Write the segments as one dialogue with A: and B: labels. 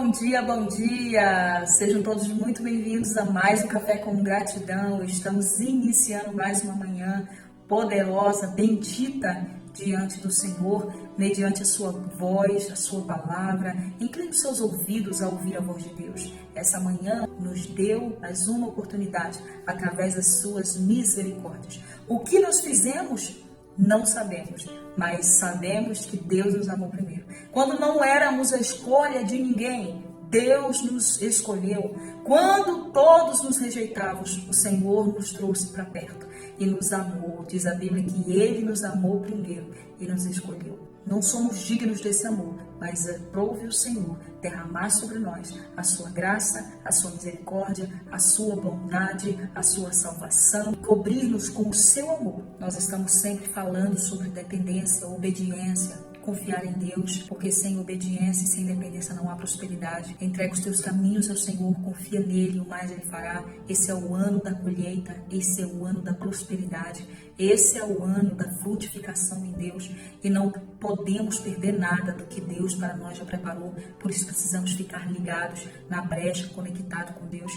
A: bom dia, bom dia! Sejam todos muito bem-vindos a mais um Café com Gratidão. Estamos iniciando mais uma manhã poderosa, bendita diante do Senhor, mediante a sua voz, a sua palavra. Incline os seus ouvidos a ouvir a voz de Deus. Essa manhã nos deu mais uma oportunidade através das suas misericórdias. O que nós fizemos? Não sabemos, mas sabemos que Deus nos amou primeiro. Quando não éramos a escolha de ninguém, Deus nos escolheu. Quando todos nos rejeitávamos, o Senhor nos trouxe para perto e nos amou. Diz a Bíblia que Ele nos amou primeiro e nos escolheu. Não somos dignos desse amor, mas aprove o Senhor derramar sobre nós a sua graça, a sua misericórdia, a sua bondade, a sua salvação, cobrir-nos com o seu amor. Nós estamos sempre falando sobre dependência, obediência, confiar em Deus, porque sem obediência e sem dependência não há prosperidade. Entrega os teus caminhos ao Senhor, confia nele, o mais ele fará. Esse é o ano da colheita, esse é o ano da prosperidade, esse é o ano da frutificação em Deus e não podemos perder nada do que Deus para nós já preparou. Por isso precisamos ficar ligados na brecha, conectados com Deus.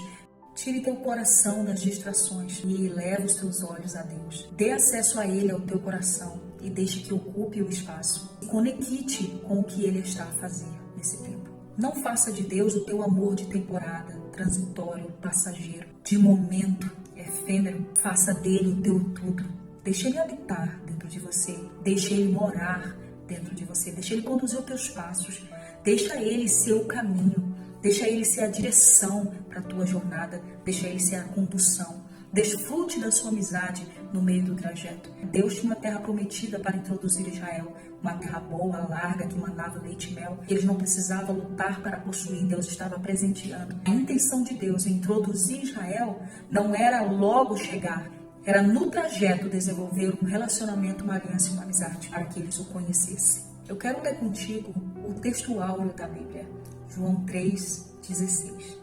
A: Tire teu coração das distrações e eleva os teus olhos a Deus. Dê acesso a Ele, ao teu coração, e deixe que ocupe o espaço. Conecte com o que Ele está a fazer nesse tempo. Não faça de Deus o teu amor de temporada, transitório, passageiro, de momento, efêmero. Faça dele o teu tudo. Deixe Ele habitar dentro de você. Deixe Ele morar dentro de você. Deixe Ele conduzir os teus passos. Deixa Ele ser o caminho. Deixa Ele ser a direção para a tua jornada. Deixa Ele ser a condução. Desfrute da sua amizade no meio do trajeto. Deus tinha uma terra prometida para introduzir Israel. Uma terra boa, larga, que mandava leite e mel. Eles não precisavam lutar para possuir. Deus estava presenteando. A intenção de Deus em introduzir Israel não era logo chegar. Era no trajeto desenvolver um relacionamento, uma aliança e uma amizade para que eles o conhecessem. Eu quero ler contigo o texto áureo da Bíblia. João 3,16,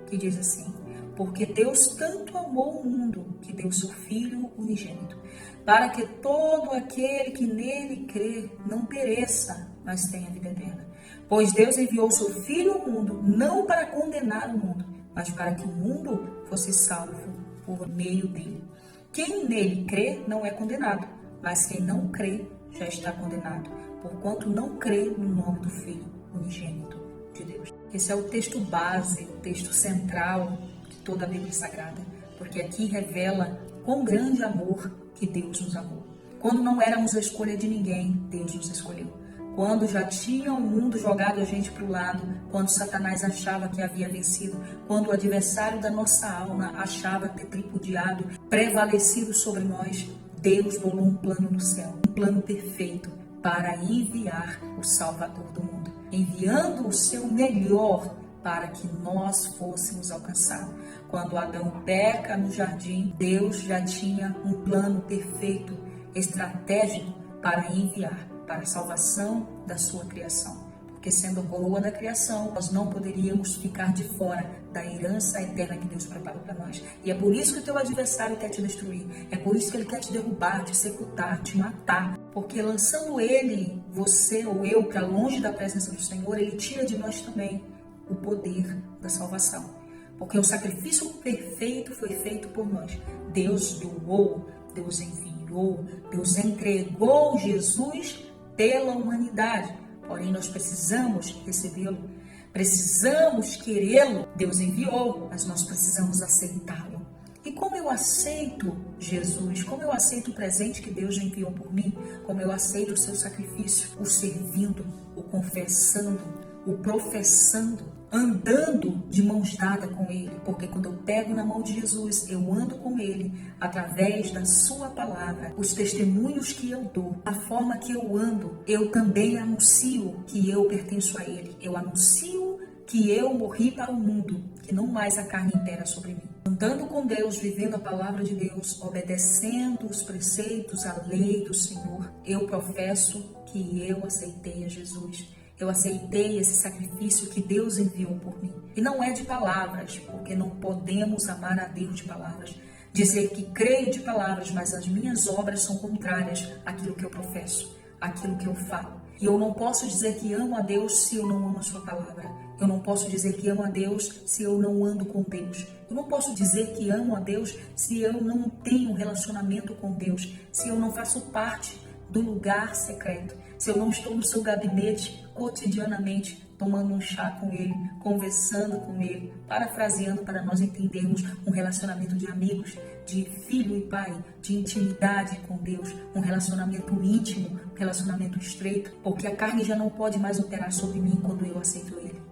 A: que diz assim: porque Deus tanto amou o mundo, que deu seu Filho unigênito, para que todo aquele que nele crê não pereça, mas tenha vida eterna. Pois Deus enviou seu Filho ao mundo, não para condenar o mundo, mas para que o mundo fosse salvo por meio dele. Quem nele crê não é condenado, mas quem não crê já está condenado, porquanto não crê no nome do Filho unigênito de Deus. Esse é o texto base, o texto central de toda a Bíblia Sagrada, porque aqui revela quão grande amor que Deus nos amou. Quando não éramos a escolha de ninguém, Deus nos escolheu. Quando já tinha o mundo jogado a gente para o lado, quando Satanás achava que havia vencido, quando o adversário da nossa alma achava ter tripudiado, prevalecido sobre nós, Deus bolou um plano no céu, um plano perfeito para enviar o Salvador do mundo, enviando o seu melhor para que nós fôssemos alcançados. Quando Adão peca no jardim, Deus já tinha um plano perfeito, estratégico para enviar para a salvação da sua criação. Porque sendo a coroa da criação, nós não poderíamos ficar de fora da herança eterna que Deus preparou para nós. E é por isso que o teu adversário quer te destruir. É por isso que ele quer te derrubar, te sepultar, te matar. Porque lançando ele, você ou eu, para longe da presença do Senhor, ele tira de nós também o poder da salvação. Porque o sacrifício perfeito foi feito por nós. Deus doou, Deus enviou, Deus entregou Jesus pela humanidade. Porém, nós precisamos recebê-lo, precisamos querê-lo. Deus enviou, mas nós precisamos aceitá-lo. E como eu aceito Jesus? Como eu aceito o presente que Deus já enviou por mim? Como eu aceito o seu sacrifício? O servindo, o confessando, o professando, andando de mãos dadas com Ele. Porque quando eu pego na mão de Jesus, eu ando com Ele através da sua palavra, os testemunhos que eu dou, a forma que eu ando, eu também anuncio que eu pertenço a Ele. Eu anuncio que eu morri para o mundo, que não mais a carne impera sobre mim. Andando com Deus, vivendo a palavra de Deus, obedecendo os preceitos, a lei do Senhor, eu professo que eu aceitei a Jesus. Eu aceitei esse sacrifício que Deus enviou por mim. E não é de palavras, porque não podemos amar a Deus de palavras. Dizer que creio de palavras, mas as minhas obras são contrárias àquilo que eu professo, àquilo que eu falo. E eu não posso dizer que amo a Deus se eu não amo a sua palavra. Eu não posso dizer que amo a Deus se eu não ando com Deus. Eu não posso dizer que amo a Deus se eu não tenho um relacionamento com Deus, se eu não faço parte do lugar secreto, se eu não estou no seu gabinete cotidianamente, tomando um chá com Ele, conversando com Ele, parafraseando para nós entendermos um relacionamento de amigos, de filho e pai, de intimidade com Deus, um relacionamento íntimo, um relacionamento estreito, porque a carne já não pode mais operar sobre mim quando eu aceito Ele.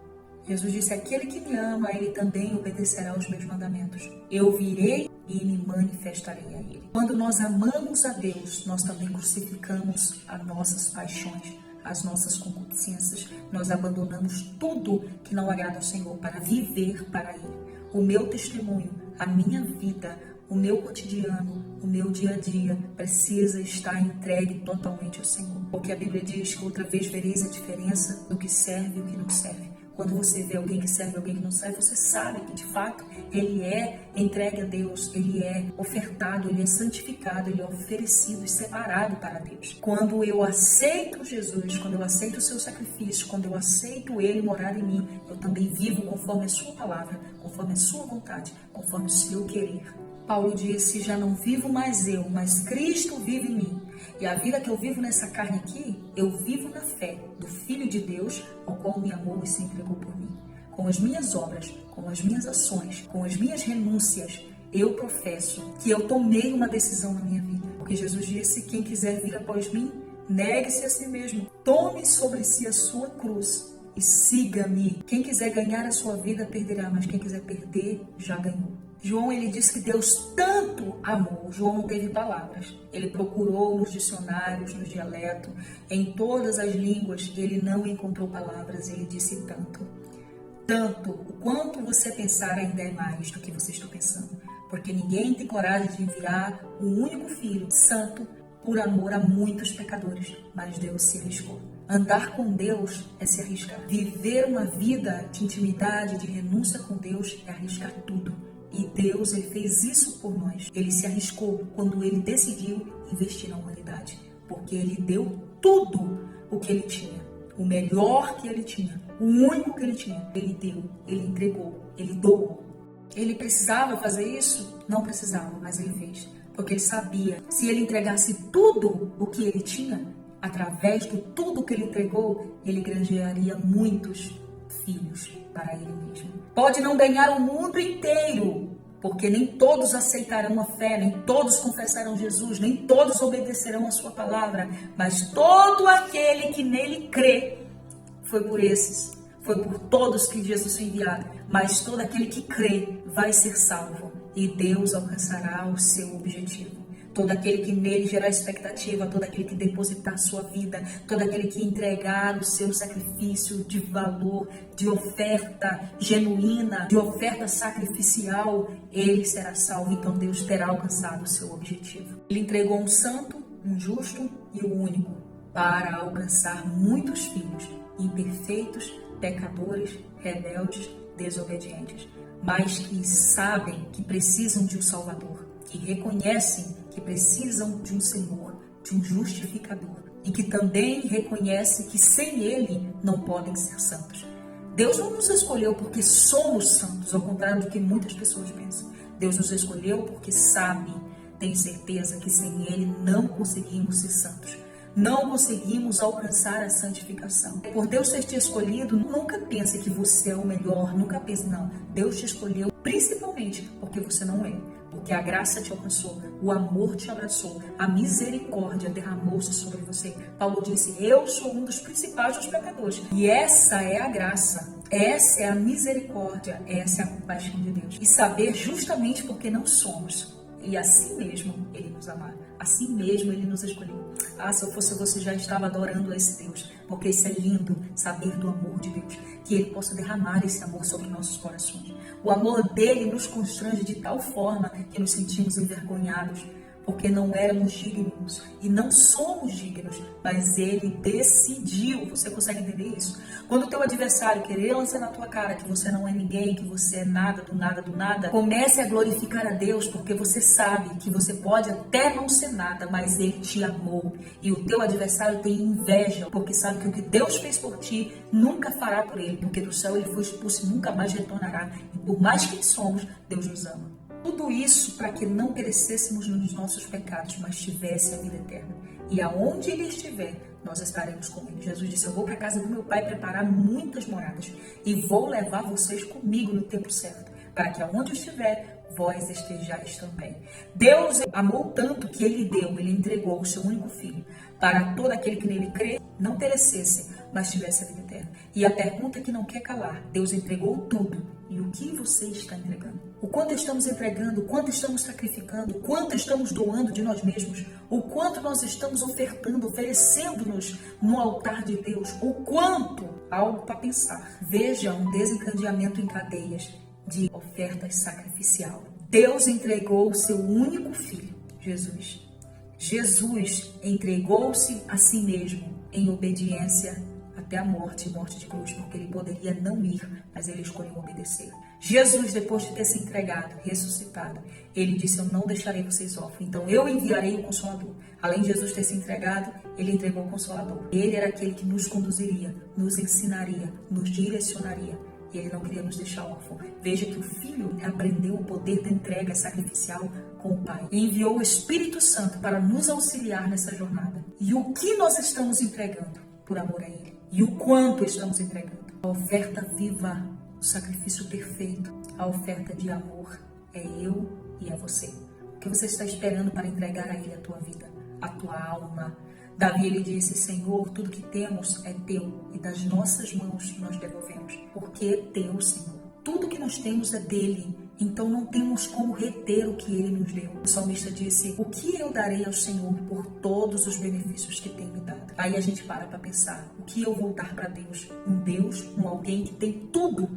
A: Jesus disse, aquele que me ama, Ele também obedecerá aos meus mandamentos. Eu virei e me manifestarei a Ele. Quando nós amamos a Deus, nós também crucificamos as nossas paixões, as nossas concupiscências. Nós abandonamos tudo que não agrada ao Senhor para viver para Ele. O meu testemunho, a minha vida, o meu cotidiano, o meu dia a dia precisa estar entregue totalmente ao Senhor. Porque a Bíblia diz que outra vez vereis a diferença do que serve e o que não serve. Quando você vê alguém que serve e alguém que não serve, você sabe que de fato ele é entregue a Deus, ele é ofertado, ele é santificado, ele é oferecido e separado para Deus. Quando eu aceito Jesus, quando eu aceito o seu sacrifício, quando eu aceito ele morar em mim, eu também vivo conforme a sua palavra, conforme a sua vontade, conforme o seu querer. Paulo disse, já não vivo mais eu, mas Cristo vive em mim. E a vida que eu vivo nessa carne aqui, eu vivo na fé do Filho de Deus, ao qual me amou e se entregou por mim. Com as minhas obras, com as minhas ações, com as minhas renúncias, eu professo que eu tomei uma decisão na minha vida. Porque Jesus disse, quem quiser vir após mim, negue-se a si mesmo. Tome sobre si a sua cruz e siga-me. Quem quiser ganhar a sua vida, perderá, mas quem quiser perder, já ganhou. João, ele diz que Deus tanto amou. João não teve palavras. Ele procurou nos dicionários, no dialeto, em todas as línguas, ele não encontrou palavras. Ele disse tanto. Tanto, o quanto você pensar ainda é mais do que você está pensando. Porque ninguém tem coragem de enviar um único Filho santo por amor a muitos pecadores. Mas Deus se arriscou. Andar com Deus é se arriscar. Viver uma vida de intimidade, de renúncia com Deus é arriscar tudo. E Deus, ele fez isso por nós. Ele se arriscou quando ele decidiu investir na humanidade. Porque ele deu tudo o que ele tinha. O melhor que ele tinha. O único que ele tinha. Ele deu, ele entregou, ele doou. Ele precisava fazer isso? Não precisava, mas ele fez. Porque ele sabia, se ele entregasse tudo o que ele tinha, através de tudo que ele entregou, ele granjearia muitos filhos para ele mesmo. Pode não ganhar o mundo inteiro, porque nem todos aceitarão a fé, nem todos confessarão Jesus, nem todos obedecerão a sua palavra, mas todo aquele que nele crê, foi por esses, foi por todos que Jesus foi enviado, mas todo aquele que crê vai ser salvo e Deus alcançará o seu objetivo. Todo aquele que nele gerar expectativa, todo aquele que depositar sua vida, todo aquele que entregar o seu sacrifício de valor, de oferta genuína, de oferta sacrificial, ele será salvo. Então Deus terá alcançado o seu objetivo. Ele entregou um santo, um justo e o único para alcançar muitos filhos imperfeitos, pecadores, rebeldes, desobedientes, mas que sabem que precisam de um Salvador, que reconhecem que precisam de um Senhor, de um justificador, e que também reconhece que sem Ele não podem ser santos. Deus não nos escolheu porque somos santos, ao contrário do que muitas pessoas pensam. Deus nos escolheu porque sabe, tem certeza que sem Ele não conseguimos ser santos. Não conseguimos alcançar a santificação. Por Deus ter te escolhido, nunca pense que você é o melhor, nunca pense, não. Deus te escolheu principalmente porque você não é. Porque a graça te alcançou, o amor te abraçou, a misericórdia derramou-se sobre você. Paulo disse, eu sou um dos principais dos pecadores. E essa é a graça, essa é a misericórdia, essa é a compaixão de Deus. E saber justamente porque não somos. E assim mesmo Ele nos amar, assim mesmo Ele nos escolheu. Se eu fosse você, já estava adorando a esse Deus, porque isso é lindo, saber do amor de Deus, que Ele possa derramar esse amor sobre nossos corações. O amor dele nos constrange de tal forma que nos sentimos envergonhados, porque não éramos dignos e não somos dignos, mas Ele decidiu. Você consegue entender isso? Quando o teu adversário querer lançar na tua cara que você não é ninguém, que você é nada, do nada, do nada, comece a glorificar a Deus, porque você sabe que você pode até não ser nada, mas Ele te amou. E o teu adversário tem inveja, porque sabe que o que Deus fez por ti, nunca fará por ele, porque do céu ele foi expulso e nunca mais retornará. E por mais que somos, Deus nos ama. Tudo isso para que não perecêssemos nos nossos pecados, mas tivesse a vida eterna. E aonde Ele estiver, nós estaremos com Ele. Jesus disse, eu vou para a casa do meu Pai preparar muitas moradas e vou levar vocês comigo no tempo certo, para que aonde eu estiver, vós estejais também. Deus amou tanto que Ele entregou o seu único Filho, para todo aquele que nele crê, não perecesse, mas tivesse a vida eterna. E a pergunta que não quer calar, Deus entregou tudo. E o que você está entregando? O quanto estamos entregando, o quanto estamos sacrificando, o quanto estamos doando de nós mesmos, o quanto nós estamos ofertando, oferecendo-nos no altar de Deus, o quanto, algo para pensar. Veja um desencadeamento em cadeias de ofertas sacrificial. Deus entregou o seu único Filho, Jesus. Jesus entregou-se a si mesmo em obediência até a morte de cruz, porque Ele poderia não ir, mas Ele escolheu obedecer. Jesus, depois de ter se entregado, ressuscitado, Ele disse, eu não deixarei vocês órfãos, então eu enviarei o Consolador. Além de Jesus ter se entregado, Ele entregou o Consolador. Ele era aquele que nos conduziria, nos ensinaria, nos direcionaria. E Ele não queria nos deixar órfãos. Veja que o Filho aprendeu o poder da entrega sacrificial com o Pai. E enviou o Espírito Santo para nos auxiliar nessa jornada. E o que nós estamos entregando por amor a Ele? E o quanto estamos entregando? A oferta viva, o sacrifício perfeito, a oferta de amor é eu e é você. O que você está esperando para entregar a Ele a tua vida, a tua alma? Davi, ele disse, Senhor, tudo que temos é teu e das nossas mãos nós devolvemos, porque é teu, Senhor. Tudo que nós temos é dele, então não temos como reter o que ele nos deu. O salmista disse, o que eu darei ao Senhor por todos os benefícios que tem me dado? Aí a gente para pensar, o que eu vou dar para Deus? Um alguém que tem tudo,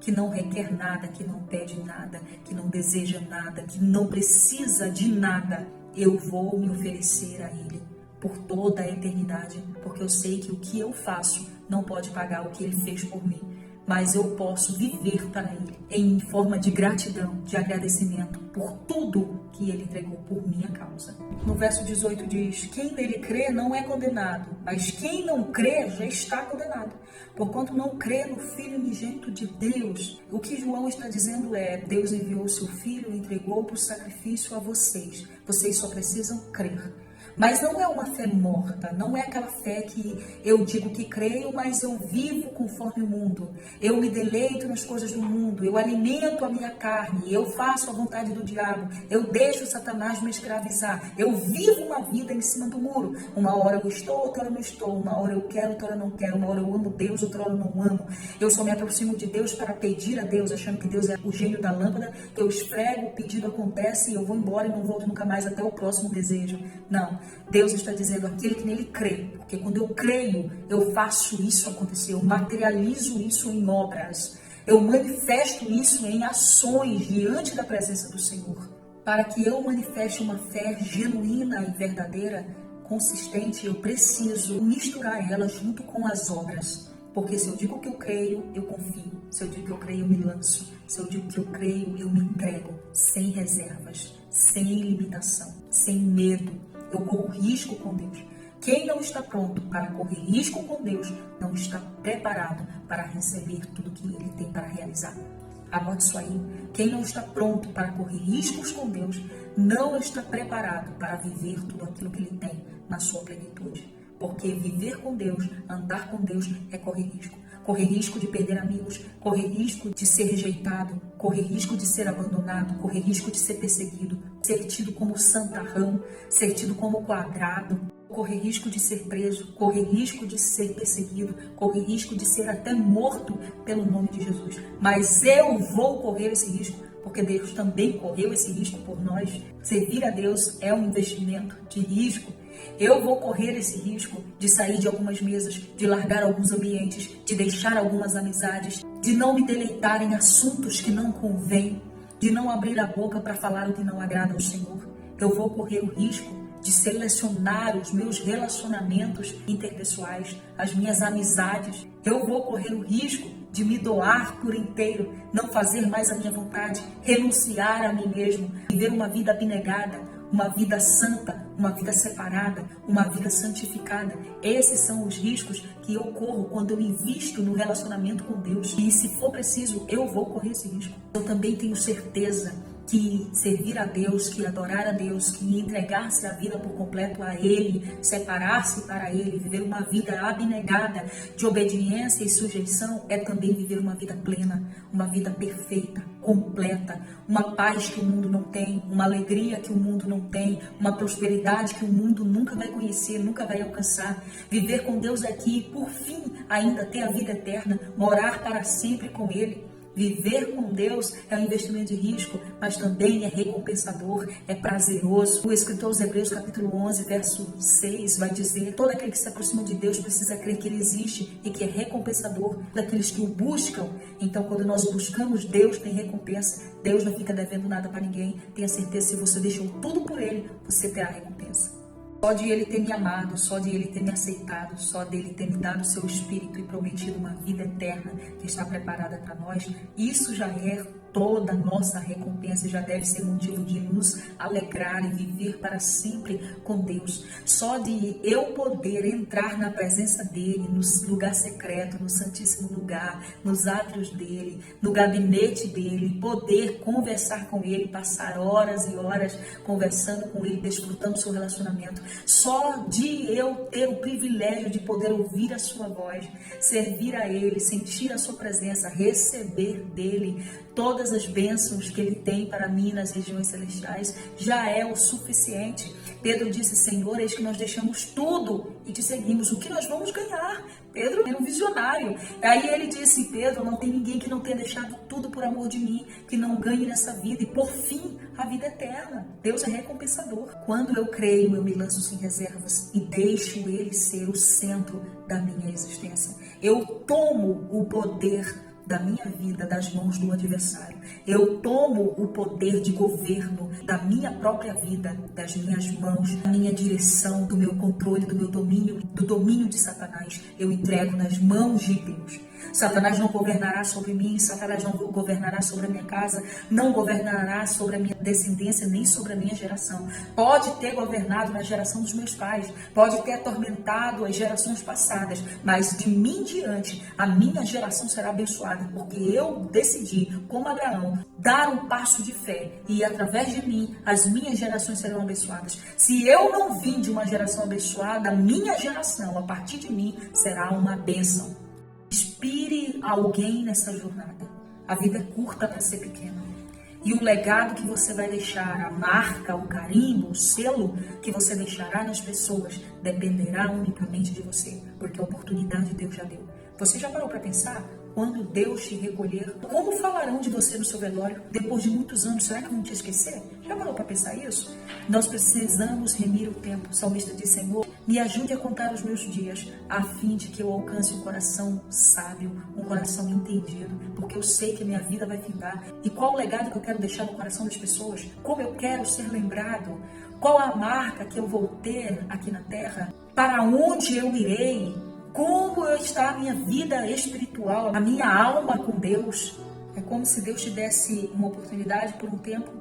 A: que não requer nada, que não pede nada, que não deseja nada, que não precisa de nada. Eu vou me oferecer a Ele por toda a eternidade, porque eu sei que o que eu faço não pode pagar o que Ele fez por mim, mas eu posso viver para Ele em forma de gratidão, de agradecimento por tudo que Ele entregou por minha causa. No verso 18 diz, quem nele crê não é condenado, mas quem não crê já está condenado, porquanto não crê no Filho unigênito de Deus. O que João está dizendo é, Deus enviou o seu Filho e entregou por sacrifício a vocês. Vocês só precisam crer. Mas não é uma fé morta, não é aquela fé que eu digo que creio, mas eu vivo conforme o mundo. Eu me deleito nas coisas do mundo, eu alimento a minha carne, eu faço a vontade do diabo, eu deixo Satanás me escravizar, eu vivo uma vida em cima do muro. Uma hora eu estou, outra hora eu não estou, uma hora eu quero, outra hora eu não quero, uma hora eu amo Deus, outra hora eu não amo. Eu só me aproximo de Deus para pedir a Deus, achando que Deus é o gênio da lâmpada, eu esfrego, o pedido acontece e eu vou embora e não volto nunca mais até o próximo desejo. Não. Deus está dizendo aquele que nele crê, porque quando eu creio, eu faço isso acontecer, eu materializo isso em obras, eu manifesto isso em ações diante da presença do Senhor. Para que eu manifeste uma fé genuína e verdadeira, consistente, eu preciso misturar ela junto com as obras. Porque se eu digo que eu creio, eu confio. Se eu digo que eu creio, eu me lanço. Se eu digo que eu creio, eu me entrego, sem reservas, sem limitação, sem medo. Eu corro risco com Deus. Quem não está pronto para correr risco com Deus, não está preparado para receber tudo que Ele tem para realizar. Anote isso aí. Quem não está pronto para correr riscos com Deus, não está preparado para viver tudo aquilo que Ele tem na sua plenitude. Porque viver com Deus, andar com Deus é correr risco. Correr risco de perder amigos, correr risco de ser rejeitado, correr risco de ser abandonado, correr risco de ser perseguido, ser tido como santarrão, ser tido como quadrado, correr risco de ser preso, correr risco de ser perseguido, correr risco de ser até morto pelo nome de Jesus. Mas eu vou correr esse risco, porque Deus também correu esse risco por nós. Servir a Deus é um investimento de risco. Eu vou correr esse risco de sair de algumas mesas, de largar alguns ambientes, de deixar algumas amizades, de não me deleitar em assuntos que não convêm, de não abrir a boca para falar o que não agrada ao Senhor. Eu vou correr o risco de selecionar os meus relacionamentos interpessoais, as minhas amizades. Eu vou correr o risco de me doar por inteiro, não fazer mais a minha vontade, renunciar a mim mesmo, viver uma vida abnegada, uma vida santa, uma vida separada, uma vida santificada. Esses são os riscos que eu corro quando eu invisto no relacionamento com Deus. E se for preciso, eu vou correr esse risco. Eu também tenho certeza que servir a Deus, que adorar a Deus, que entregar-se a vida por completo a Ele, separar-se para Ele, viver uma vida abnegada de obediência e sujeição, é também viver uma vida plena, uma vida perfeita, completa, uma paz que o mundo não tem, uma alegria que o mundo não tem, uma prosperidade que o mundo nunca vai conhecer, nunca vai alcançar. Viver com Deus aqui e, por fim, ainda ter a vida eterna, morar para sempre com Ele. Viver com Deus é um investimento de risco, mas também é recompensador, é prazeroso. O escritor aos Hebreus, capítulo 11, verso 6, vai dizer: todo aquele que se aproxima de Deus precisa crer que Ele existe e que é recompensador daqueles que o buscam. Então, quando nós buscamos Deus, tem recompensa. Deus não fica devendo nada para ninguém. Tenha certeza, se você deixou tudo por Ele, você terá recompensa. Só de Ele ter me amado, só de Ele ter me aceitado, só dele ter me dado o seu Espírito e prometido uma vida eterna que está preparada para nós, isso já é toda a nossa recompensa, já deve ser motivo de nos alegrar e viver para sempre com Deus. Só de eu poder entrar na presença dele, no lugar secreto, no santíssimo lugar, nos átrios dele, no gabinete dele, poder conversar com ele, passar horas e horas conversando com ele, desfrutando do seu relacionamento. Só de eu ter o privilégio de poder ouvir a sua voz, servir a ele, sentir a sua presença, receber dele todas as bênçãos que Ele tem para mim nas regiões celestiais, já é o suficiente. Pedro disse: Senhor, eis que nós deixamos tudo e te seguimos. O que nós vamos ganhar? Pedro era um visionário. Aí ele disse: Pedro, não tem ninguém que não tenha deixado tudo por amor de mim, que não ganhe nessa vida e por fim a vida eterna. Deus é recompensador. Quando eu creio, eu me lanço sem reservas e deixo Ele ser o centro da minha existência. Eu tomo o poder da minha vida das mãos do adversário. Eu tomo o poder de governo da minha própria vida, das minhas mãos, da minha direção, do meu controle, do meu domínio, do domínio de Satanás. Eu entrego nas mãos de Deus. Satanás não governará sobre mim, Satanás não governará sobre a minha casa, não governará sobre a minha descendência, nem sobre a minha geração. Pode ter governado na geração dos meus pais, pode ter atormentado as gerações passadas, mas de mim em diante, a minha geração será abençoada, porque eu decidi, como Abraão, dar um passo de fé e através de mim, as minhas gerações serão abençoadas. Se eu não vim de uma geração abençoada, a minha geração, a partir de mim, será uma bênção. Inspire alguém nessa jornada. A vida é curta para ser pequena. E o legado que você vai deixar, a marca, o carimbo, o selo que você deixará nas pessoas, dependerá unicamente de você, porque a oportunidade Deus já deu. Você já parou para pensar? Quando Deus te recolher, como falarão de você no seu velório? Depois de muitos anos, será que vão te esquecer? Já parou para pensar isso? Nós precisamos remir o tempo. O salmista diz: Senhor, me ajude a contar os meus dias, a fim de que eu alcance um coração sábio, um coração entendido, porque eu sei que a minha vida vai findar. E qual o legado que eu quero deixar no coração das pessoas? Como eu quero ser lembrado? Qual a marca que eu vou ter aqui na terra? Para onde eu irei? Como está a minha vida espiritual, a minha alma com Deus? É como se Deus te desse uma oportunidade por um tempo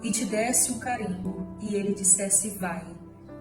A: e te desse um carimbo e Ele dissesse: vai,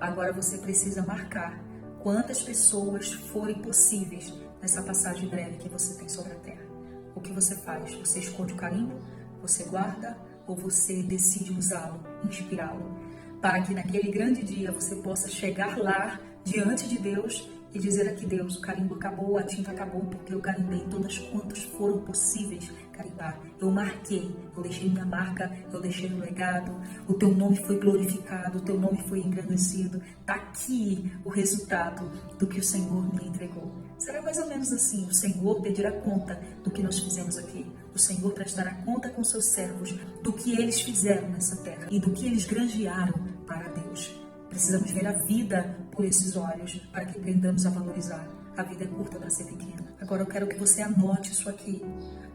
A: agora você precisa marcar quantas pessoas forem possíveis nessa passagem breve que você tem sobre a terra. O que você faz? Você esconde o carimbo? Você guarda? Ou você decide usá-lo, inspirá-lo? Para que naquele grande dia você possa chegar lá diante de Deus e dizer: aqui Deus, o carimbo acabou, a tinta acabou, porque eu carimbei todas quantas foram possíveis carimbar. Eu marquei, eu deixei minha marca, eu deixei um legado, o teu nome foi glorificado, o teu nome foi engrandecido. Está aqui o resultado do que o Senhor me entregou. Será mais ou menos assim: o Senhor pedirá conta do que nós fizemos aqui. O Senhor prestará conta com seus servos do que eles fizeram nessa terra e do que eles granjearam para Deus. Precisamos ver a vida por esses olhos para que aprendamos a valorizar. A vida é curta para ser pequena. Agora eu quero que você anote isso aqui.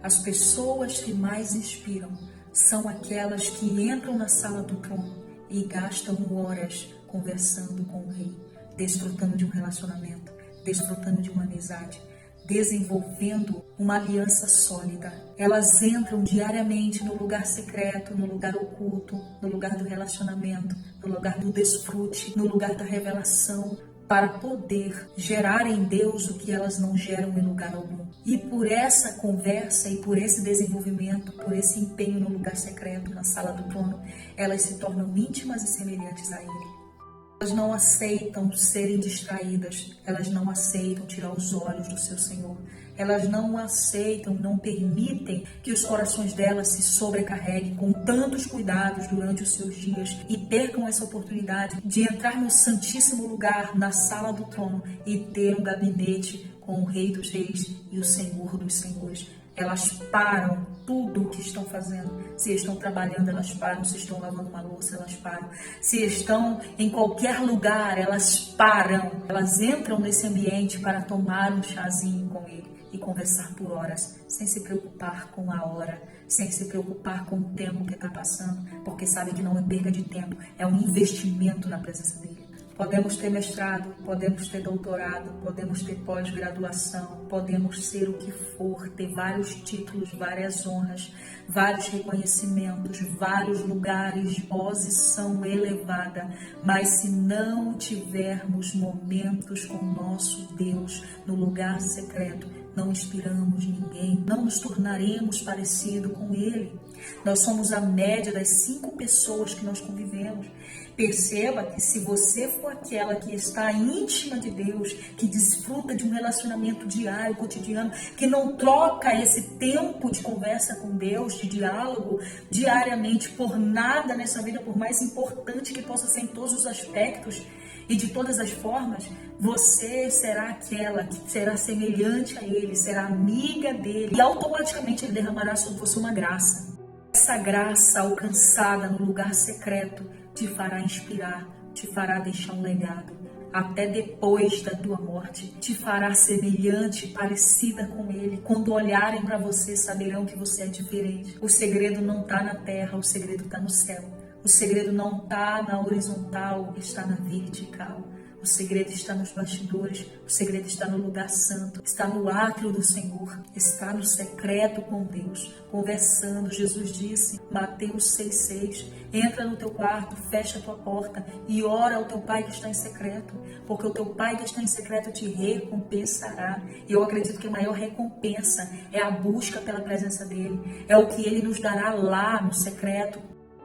A: As pessoas que mais inspiram são aquelas que entram na sala do trono e gastam horas conversando com o rei, desfrutando de um relacionamento, desfrutando de uma amizade, desenvolvendo uma aliança sólida. Elas entram diariamente no lugar secreto, no lugar oculto, no lugar do relacionamento, no lugar do desfrute, no lugar da revelação, para poder gerar em Deus o que elas não geram em lugar algum. E por essa conversa e por esse desenvolvimento, por esse empenho no lugar secreto, na sala do trono, elas se tornam íntimas e semelhantes a Ele. Elas não aceitam serem distraídas, elas não aceitam tirar os olhos do seu Senhor. Elas não aceitam, não permitem que os corações delas se sobrecarreguem com tantos cuidados durante os seus dias e percam essa oportunidade de entrar no santíssimo lugar, na sala do trono, e ter um gabinete com o Rei dos Reis e o Senhor dos Senhores. Elas param tudo o que estão fazendo. Se estão trabalhando, elas param. Se estão lavando uma louça, elas param. Se estão em qualquer lugar, elas param. Elas entram nesse ambiente para tomar um chazinho com Ele e conversar por horas, sem se preocupar com a hora, sem se preocupar com o tempo que está passando, porque sabe que não é perda de tempo, é um investimento na presença dele. Podemos ter mestrado, podemos ter doutorado, podemos ter pós-graduação, podemos ser o que for, ter vários títulos, várias honras, vários reconhecimentos, vários lugares de posição elevada, mas se não tivermos momentos com o nosso Deus no lugar secreto, não inspiramos ninguém, não nos tornaremos parecido com Ele. Nós somos a média das 5 pessoas que nós convivemos. Perceba que se você for aquela que está íntima de Deus, que desfruta de um relacionamento diário, cotidiano, que não troca esse tempo de conversa com Deus, de diálogo diariamente por nada nessa vida, por mais importante que possa ser em todos os aspectos e de todas as formas, você será aquela que será semelhante a Ele, será amiga dele e automaticamente Ele derramará sobre você uma graça. Essa graça alcançada no lugar secreto te fará inspirar, te fará deixar um legado. Até depois da tua morte, te fará semelhante, parecida com Ele. Quando olharem para você, saberão que você é diferente. O segredo não está na terra, o segredo está no céu. O segredo não está na horizontal, está na vertical. O segredo está nos bastidores, o segredo está no lugar santo, está no átrio do Senhor, está no secreto com Deus, conversando. Jesus disse, Mateus 6,6, entra no teu quarto, fecha a tua porta e ora ao teu Pai que está em secreto, porque o teu Pai que está em secreto te recompensará. E eu acredito que a maior recompensa é a busca pela presença dEle, é o que Ele nos dará lá no secreto.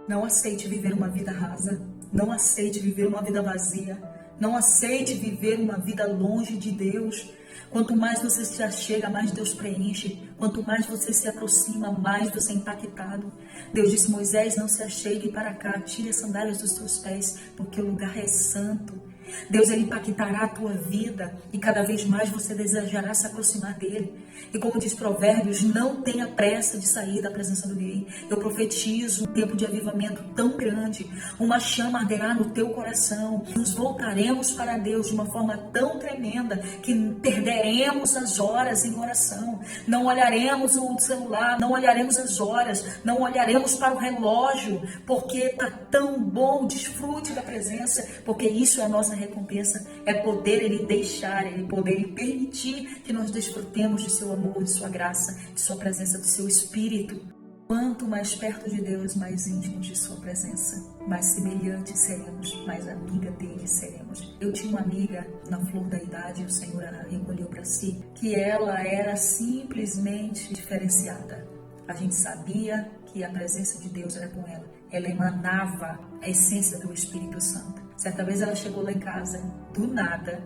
A: Não aceite viver uma vida rasa, não aceite viver uma vida vazia, não aceite viver uma vida longe de Deus. Quanto mais você se achega, mais Deus preenche. Quanto mais você se aproxima, mais você é impactado. Deus disse, Moisés, não se achegue para cá, tire as sandálias dos teus pés, porque o lugar é santo. Deus, Ele impactará a tua vida e cada vez mais você desejará se aproximar dEle. E como diz Provérbios, não tenha pressa de sair da presença do Rei. Eu profetizo um tempo de avivamento tão grande, uma chama arderá no teu coração. Nos voltaremos para Deus de uma forma tão tremenda que perderemos as horas em oração. Não olharemos o celular, não olharemos as horas, não olharemos para o relógio, porque está tão bom. Desfrute da presença, porque isso é a nossa recompensa, é poder Ele deixar, Ele poder Ele permitir que nós desfrutemos de seu amor, de sua graça, de sua presença, de seu Espírito. Quanto mais perto de Deus, mais íntimos de sua presença, mais semelhantes seremos, mais amiga dele seremos. Eu tinha uma amiga na flor da idade, o Senhor a recolheu para si, que ela era simplesmente diferenciada. A gente sabia que a presença de Deus era com ela. Ela emanava a essência do Espírito Santo. Certa vez ela chegou lá em casa, do nada,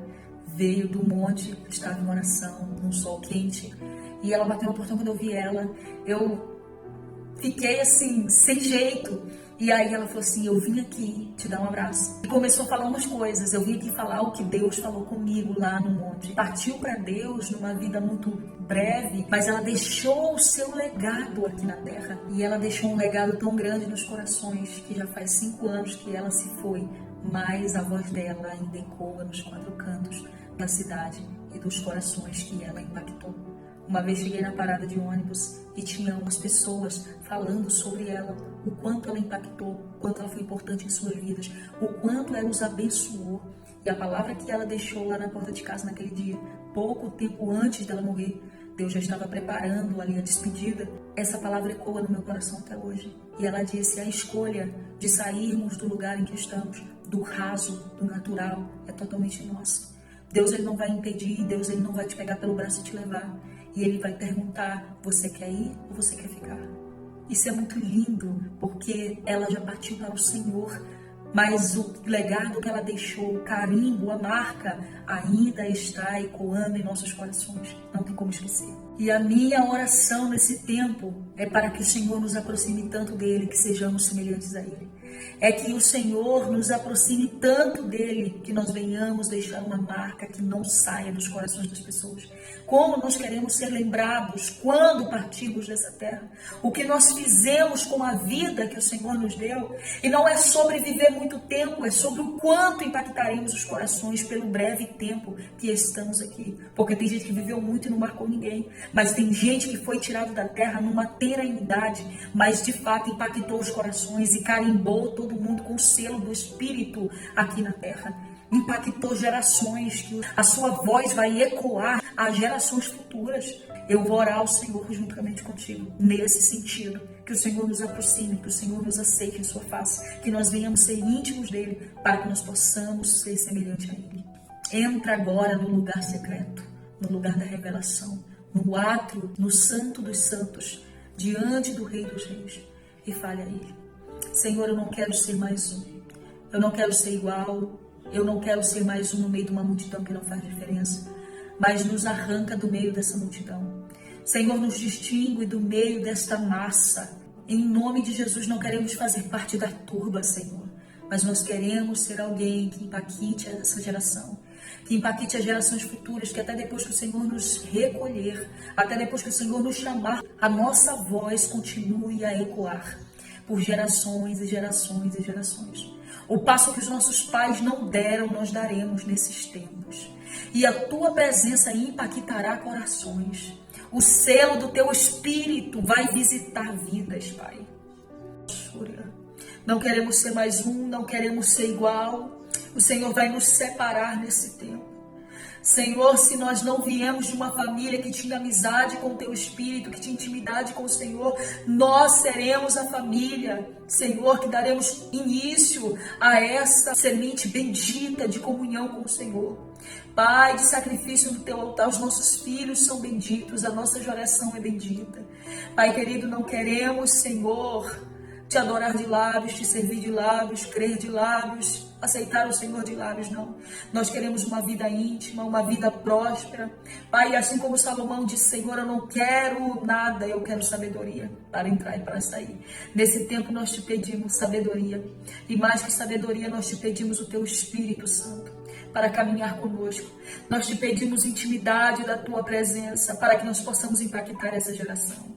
A: veio do monte, estava em oração, num sol quente, e ela bateu no portão. Quando eu vi ela, eu fiquei assim, sem jeito. E aí ela falou assim, eu vim aqui te dar um abraço. E começou a falar umas coisas, eu vim aqui falar o que Deus falou comigo lá no monte. Partiu para Deus numa vida muito breve, mas ela deixou o seu legado aqui na terra. E ela deixou um legado tão grande nos corações, que já faz 5 anos que ela se foi, mas a voz dela ainda ecoa nos 4 cantos da cidade e dos corações que ela impactou. Uma vez cheguei na parada de ônibus e tinha umas pessoas falando sobre ela, o quanto ela impactou, o quanto ela foi importante em suas vidas, o quanto ela os abençoou. E a palavra que ela deixou lá na porta de casa naquele dia, pouco tempo antes dela morrer, Deus já estava preparando ali a despedida. Essa palavra ecoa no meu coração até hoje. E ela disse: a escolha de sairmos do lugar em que estamos, do raso, do natural, é totalmente nossa. Deus ele não vai impedir, Deus ele não vai te pegar pelo braço e te levar. E ele vai perguntar: você quer ir ou você quer ficar? Isso é muito lindo, porque ela já partiu para o Senhor. Mas o legado que ela deixou, o carimbo, a marca, ainda está ecoando em nossos corações. Não tem como esquecer. E a minha oração nesse tempo é para que o Senhor nos aproxime tanto dele, que sejamos semelhantes a ele. É que o Senhor nos aproxime tanto dele, que nós venhamos deixar uma marca que não saia dos corações das pessoas. Como nós queremos ser lembrados quando partimos dessa terra. O que nós fizemos com a vida que o Senhor nos deu. E não é sobre viver muito tempo, é sobre o quanto impactaremos os corações pelo breve tempo que estamos aqui. Porque tem gente que viveu muito e não marcou ninguém. Mas tem gente que foi tirado da terra numa tenra-idade, mas de fato impactou os corações e carimbou todo mundo com o selo do Espírito aqui na terra. Impactou gerações, que a sua voz vai ecoar a gerações futuras. Eu vou orar ao Senhor juntamente contigo, nesse sentido, que o Senhor nos aproxime, que o Senhor nos aceite em sua face, que nós venhamos ser íntimos dele, para que nós possamos ser semelhantes a ele. Entra agora no lugar secreto, no lugar da revelação, no átrio, no santo dos santos, diante do Rei dos Reis, e fale a ele: Senhor, eu não quero ser mais um, eu não quero ser igual, eu não quero ser mais um no meio de uma multidão que não faz diferença, mas nos arranca do meio dessa multidão. Senhor, nos distingue do meio desta massa. Em nome de Jesus, não queremos fazer parte da turba, Senhor, mas nós queremos ser alguém que impacte essa geração, que impacte as gerações futuras, que até depois que o Senhor nos recolher, até depois que o Senhor nos chamar, a nossa voz continue a ecoar por gerações e gerações e gerações. O passo que os nossos pais não deram, nós daremos nesses tempos. E a tua presença impactará corações. O selo do teu Espírito vai visitar vidas, Pai. Não queremos ser mais um, não queremos ser igual. O Senhor vai nos separar nesse tempo. Senhor, se nós não viemos de uma família que tinha amizade com o teu Espírito, que tinha intimidade com o Senhor, nós seremos a família, Senhor, que daremos início a essa semente bendita de comunhão com o Senhor. Pai, de sacrifício no teu altar, os nossos filhos são benditos, a nossa geração é bendita. Pai querido, não queremos, Senhor, te adorar de lábios, te servir de lábios, crer de lábios, aceitar o Senhor de lábios, não. Nós queremos uma vida íntima, uma vida próspera. Pai, assim como Salomão disse: Senhor, eu não quero nada, eu quero sabedoria para entrar e para sair. Nesse tempo nós te pedimos sabedoria. E mais que sabedoria, nós te pedimos o teu Espírito Santo para caminhar conosco. Nós te pedimos intimidade da tua presença para que nós possamos impactar essa geração.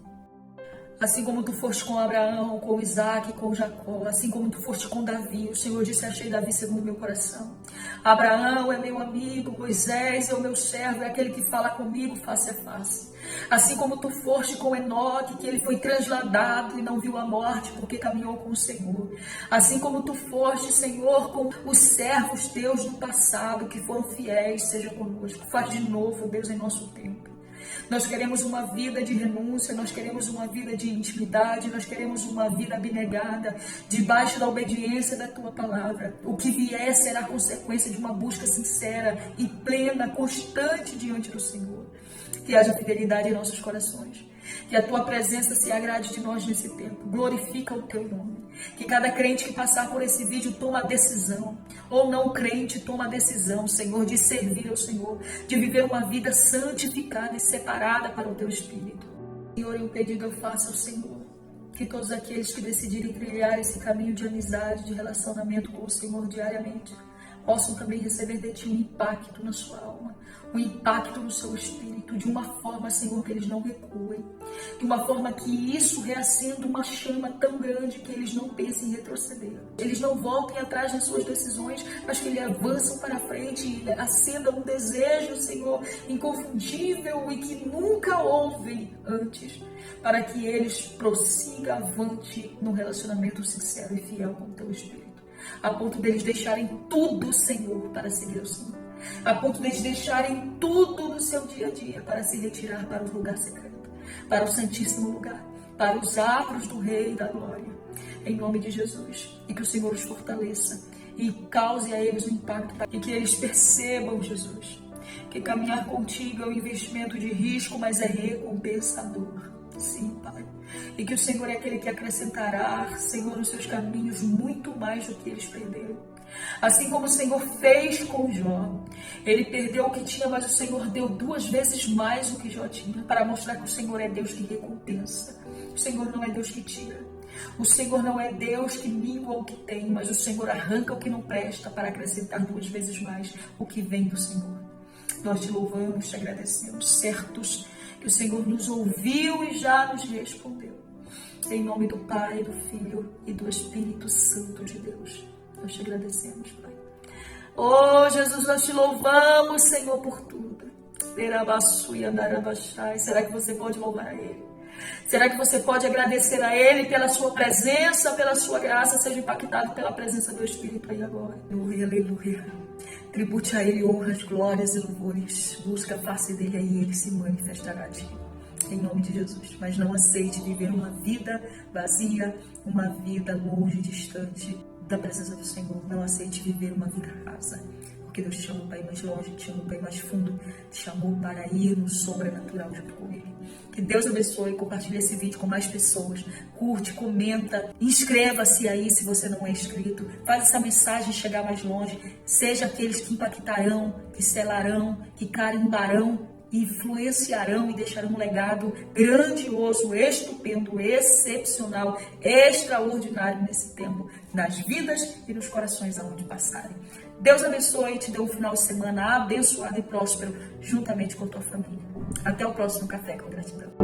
A: Assim como tu foste com Abraão, com Isaac, com Jacó, assim como tu foste com Davi, o Senhor disse: achei Davi segundo o meu coração. Abraão é meu amigo, Moisés é o meu servo, é aquele que fala comigo face a face. Assim como tu foste com Enoque, que ele foi transladado e não viu a morte, porque caminhou com o Senhor. Assim como tu foste, Senhor, com os servos teus do passado, que foram fiéis, seja conosco. Faz de novo, Deus, em nosso tempo. Nós queremos uma vida de renúncia, nós queremos uma vida de intimidade, nós queremos uma vida abnegada, debaixo da obediência da tua palavra. O que vier será consequência de uma busca sincera e plena, constante diante do Senhor. Que haja fidelidade em nossos corações. Que a tua presença se agrade de nós nesse tempo. Glorifica o teu nome. Que cada crente que passar por esse vídeo toma a decisão, ou não crente toma a decisão, Senhor, de servir ao Senhor, de viver uma vida santificada e separada para o teu Espírito. Senhor, um pedido eu faço ao Senhor, que todos aqueles que decidirem trilhar esse caminho de amizade, de relacionamento com o Senhor diariamente, possam também receber de Ti um impacto na sua alma, um impacto no seu espírito, de uma forma, Senhor, que eles não recuem, de uma forma que isso reacenda uma chama tão grande que eles não pensem em retroceder. Eles não voltem atrás nas suas decisões, mas que eles avançam para frente e acendam um desejo, Senhor, inconfundível e que nunca houve antes, para que eles prossigam avante num relacionamento sincero e fiel com o Teu Espírito, a ponto deles deixarem tudo, Senhor, para seguir o Senhor, a ponto deles deixarem tudo no seu dia a dia para se retirar para o lugar secreto, para o santíssimo lugar, para os atos do Rei da Glória, em nome de Jesus. E que o Senhor os fortaleça e cause a eles um impacto, e que eles percebam, Jesus, que caminhar contigo é um investimento de risco, mas é recompensador. Sim, Pai. E que o Senhor é aquele que acrescentará, Senhor, nos seus caminhos muito mais do que eles perderam. Assim como o Senhor fez com Jó. Ele perdeu o que tinha, mas o Senhor deu 2 vezes mais o que Jó tinha, para mostrar que o Senhor é Deus que recompensa. O Senhor não é Deus que tira. O Senhor não é Deus que mingua o que tem, mas o Senhor arranca o que não presta para acrescentar 2 vezes mais o que vem do Senhor. Nós te louvamos, te agradecemos, certos que o Senhor nos ouviu e já nos respondeu. Em nome do Pai, do Filho e do Espírito Santo de Deus, nós te agradecemos, Pai. Oh, Jesus, nós te louvamos, Senhor, por tudo. Será que você pode louvar a Ele? Será que você pode agradecer a Ele pela sua presença, pela sua graça? Seja impactado pela presença do Espírito aí agora. Aleluia, aleluia. Tribute a Ele honras, glórias e louvores. Busca a face dele, aí Ele se manifestará a ti. Em nome de Jesus. Mas não aceite viver uma vida vazia, uma vida longe, distante da presença do Senhor. Não aceite viver uma vida rasa. Porque Deus te chamou para ir mais longe, te chamou para ir mais fundo, te chamou para ir no sobrenatural junto com Ele. Que Deus abençoe, compartilhe esse vídeo com mais pessoas, curte, comenta, inscreva-se aí se você não é inscrito, faz essa mensagem chegar mais longe, seja aqueles que impactarão, que selarão, que carimbarão, influenciarão e deixarão um legado grandioso, estupendo, excepcional, extraordinário nesse tempo, nas vidas e nos corações aonde passarem. Deus abençoe e te dê um final de semana abençoado e próspero, juntamente com a tua família. Até o próximo Café com Gratidão.